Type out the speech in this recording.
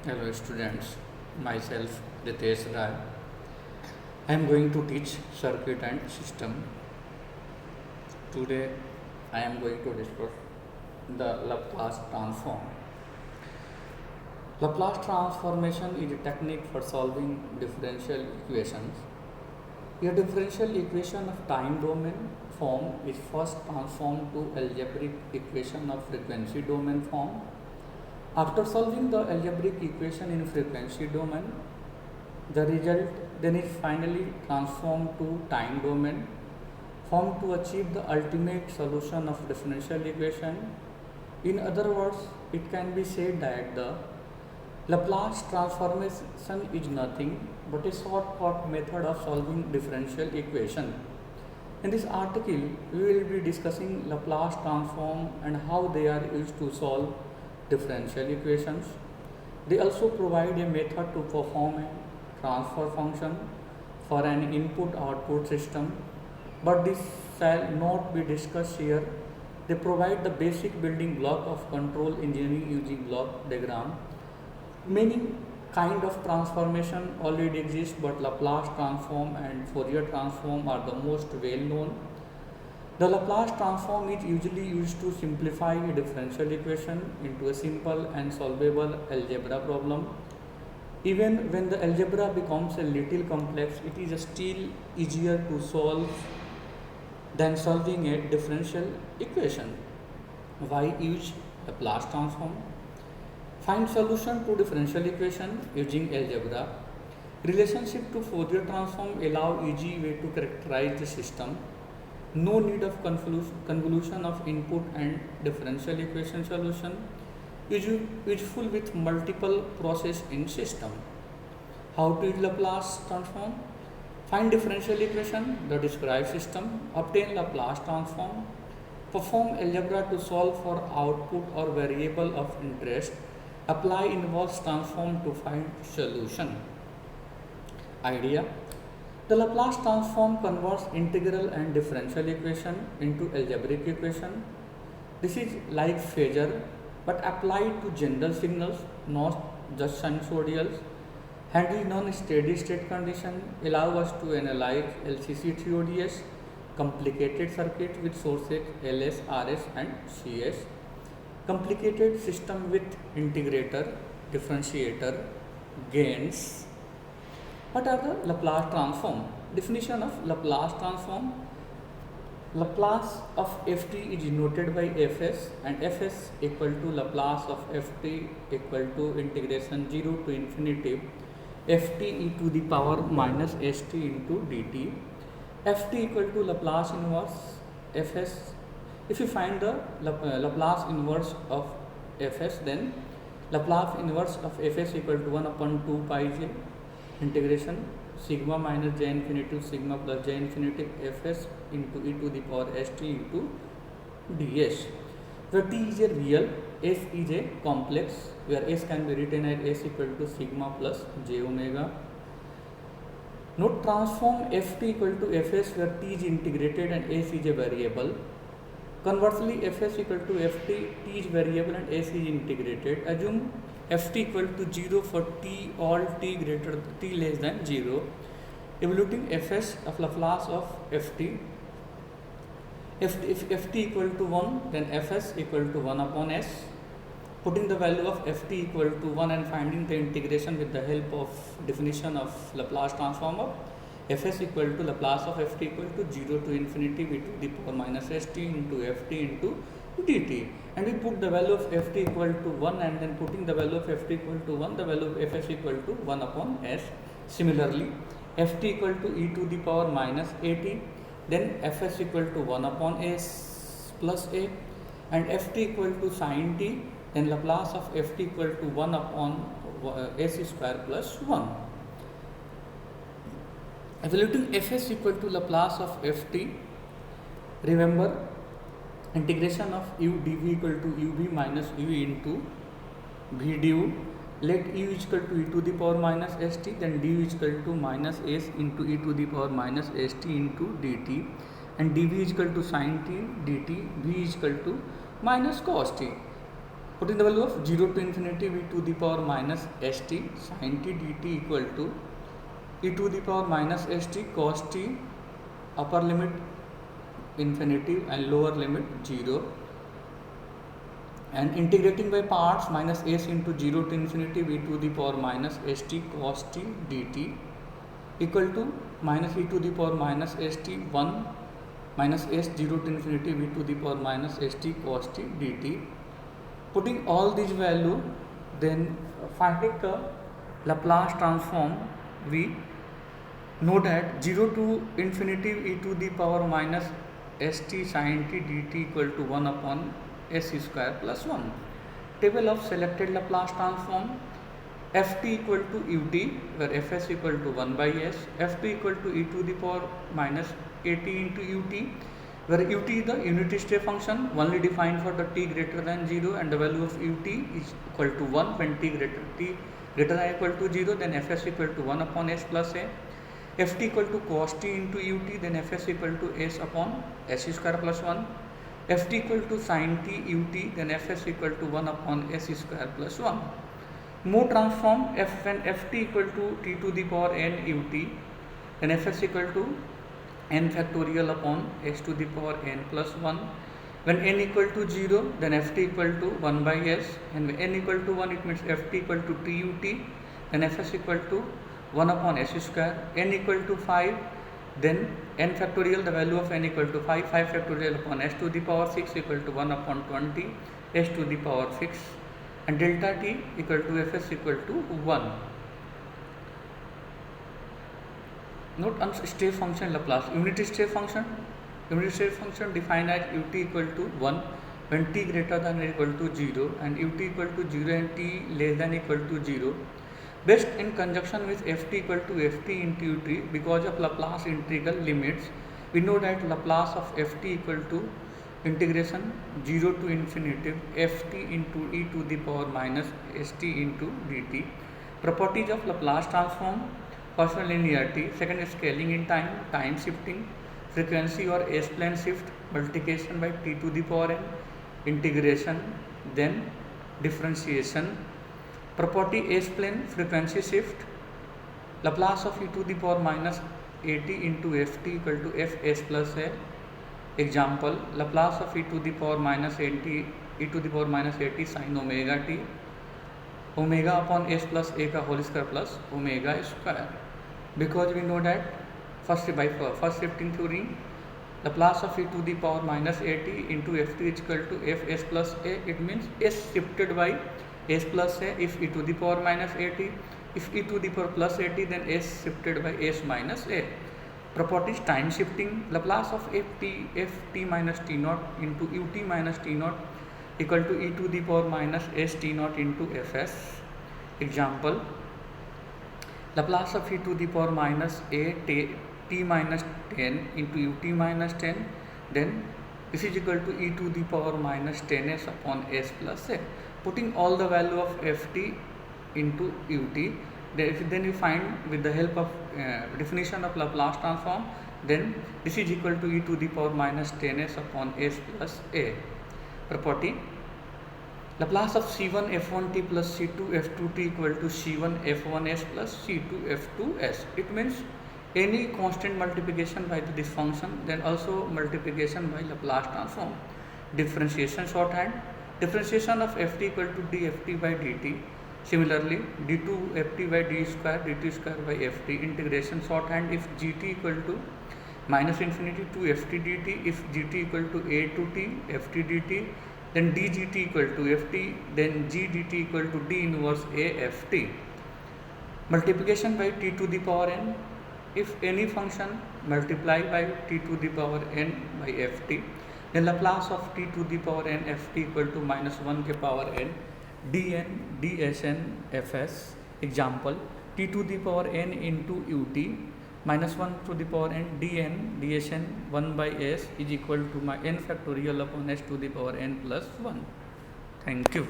Hello students, myself Ritesh Rai. I am going to teach circuit and system. Today I am going to discuss the Laplace transform. Laplace transformation is a technique for solving differential equations. A differential equation of time domain form is first transformed to algebraic equation of frequency domain form. After solving the algebraic equation in frequency domain, the result then is finally transformed to time domain form to achieve the ultimate solution of differential equation. In other words, it can be said that the Laplace transformation is nothing but a shortcut method of solving differential equation. In this article, we will be discussing Laplace transform and how they are used to solve differential equations. They also provide a method to perform a transfer function for an input-output system, but this shall not be discussed here. They provide the basic building block of control engineering using block diagram. Many kind of transformation already exist, but Laplace transform and Fourier transform are the most well known. The Laplace transform is usually used to simplify a differential equation into a simple and solvable algebra problem. Even when the algebra becomes a little complex, it is still easier to solve than solving a differential equation. Why use Laplace transform? Find solution to differential equation using algebra. Relationship to Fourier transform allow easy way to characterize the system. No need of convolution of input and differential equation solution. Useful with multiple process in system. How to use Laplace transform? Find differential equation, the described system, obtain Laplace transform, perform algebra to solve for output or variable of interest, apply inverse transform to find solution. Idea: the Laplace transform converts integral and differential equation into algebraic equation. This is like phasor but applied to general signals, not just sinusoidals. Handle non-steady state condition, allow us to analyze LCC TODS, complicated circuit with sources LS, RS and CS, complicated system with integrator, differentiator, gains. What are the Laplace transform? Definition of Laplace transform: Laplace of ft is denoted by fs, and fs equal to Laplace of ft equal to integration 0 to infinity ft e to the power minus st into dt. Ft equal to Laplace inverse fs. If you find the Laplace inverse of fs, then Laplace inverse of fs equal to 1 upon 2 pi j integration sigma minus j infinity to sigma plus j infinity fs into e to the power st into ds, where t is a real, s is a complex, where s can be written as s equal to sigma plus j omega. Note transform ft equal to fs where t is integrated and s is a variable. Conversely, fs equal to ft, t is variable and s is integrated. Assume ft equal to 0 for t all t less than 0. Evaluating fs of Laplace of ft. If ft equal to 1, then fs equal to 1 upon s. Putting the value of ft equal to 1 and finding the integration with the help of definition of Laplace transform of fs equal to Laplace of ft equal to 0 to infinity v to the power minus st into ft into dt, and we put the value of ft equal to 1, and then putting the value of ft equal to 1, the value of fs equal to 1 upon s. Similarly, ft equal to e to the power minus at, then fs equal to 1 upon s plus a, and ft equal to sin t, then Laplace of ft equal to 1 upon s square plus 1. Evaluating fs equal to Laplace of ft, remember integration of u dv equal to ub minus u into v du. Let u is equal to e to the power minus st, then du is equal to minus s into e to the power minus st into dt, and dv is equal to sin t dt, v is equal to minus cos t. Putting the value of 0 to infinity v to the power minus st sin t dt equal to e to the power minus st cos t, upper limit infinity and lower limit 0, and integrating by parts minus s into 0 to infinity v to the power minus st cos t dt equal to minus e to the power minus st 1 minus s 0 to infinity v to the power minus st cos t dt. Putting all these value, then finding the Laplace transform, we know that 0 to infinity e to the power minus st sin t dt equal to 1 upon s square plus 1. Table of selected Laplace transform: ft equal to ut, where fs equal to 1 by s, ft equal to e to the power minus at into ut, where ut is the unit step function only defined for the t greater than 0, and the value of ut is equal to 1 when t greater than or equal to 0, then fs equal to 1 upon s plus a. ft equal to cos t into ut, then fs equal to s upon s square plus 1. ft equal to sin t ut, then fs equal to 1 upon s square plus 1. Mode transform: when ft equal to t to the power n ut, then fs equal to n factorial upon s to the power n plus 1. When n equal to 0, then ft equal to 1 by s, and when n equal to 1, it means ft equal to tut, then fs equal to 1 upon s square. N equal to 5, then n factorial, the value of n equal to 5 factorial upon s to the power 6 equal to 1 upon 20 s to the power 6, and delta t equal to fs equal to 1. Note on step function Laplace. Unit step function defined as ut equal to 1 when t greater than or equal to 0, and ut equal to 0 and t less than or equal to 0. Best in conjunction with ft equal to ft into ut. Because of Laplace integral limits, we know that Laplace of ft equal to integration 0 to infinity ft into e to the power minus st into dt. Properties of Laplace transform: first one, linearity; second, scaling in time, time shifting, frequency or s-plane shift, multiplication by t to the power n, integration, then differentiation. Property s-plane, frequency shift: Laplace of e to the power minus at into ft equal to fs plus a. Example: Laplace of e to the power minus at sin omega t, omega upon s plus a का whole square plus omega square. Because we know that first shifting theory, Laplace of e to the power minus at into ft is equal to fs plus a. It means s shifted by s plus a if e to the power minus at. If e to the power plus at, then s shifted by s minus a. Properties: time shifting: Laplace of ft minus t naught into ut minus t naught equal to e to the power minus s t naught into fs. Example: Laplace of e to the power minus a t minus 10 into ut minus 10, then this is equal to e to the power minus 10s upon s plus a. Putting all the value of ft into ut, then you find with the help of definition of Laplace transform, then this is equal to e to the power minus 10s upon s plus a. Property: Laplace of c1 f1t plus c2 f2t equal to c1 f1s plus c2 f2s. It means any constant multiplication by this function, then also multiplication by Laplace transform. Differentiation shorthand: differentiation of ft equal to dft by dt. Similarly, d2 ft by d square dt square by ft. Integration shorthand: if gt equal to minus infinity to ft dt, if gt equal to a to t ft dt, then dgt equal to ft, then g dt equal to d inverse a ft. Multiplication by t to the power n: if any function multiply by t to the power n by ft, then Laplace of t to the power n ft equal to minus 1 के power n dn dsn fs. Example: t to the power n into ut minus 1 to the power n dn dsn 1 by s is equal to my n factorial upon s to the power n plus 1. Thank you.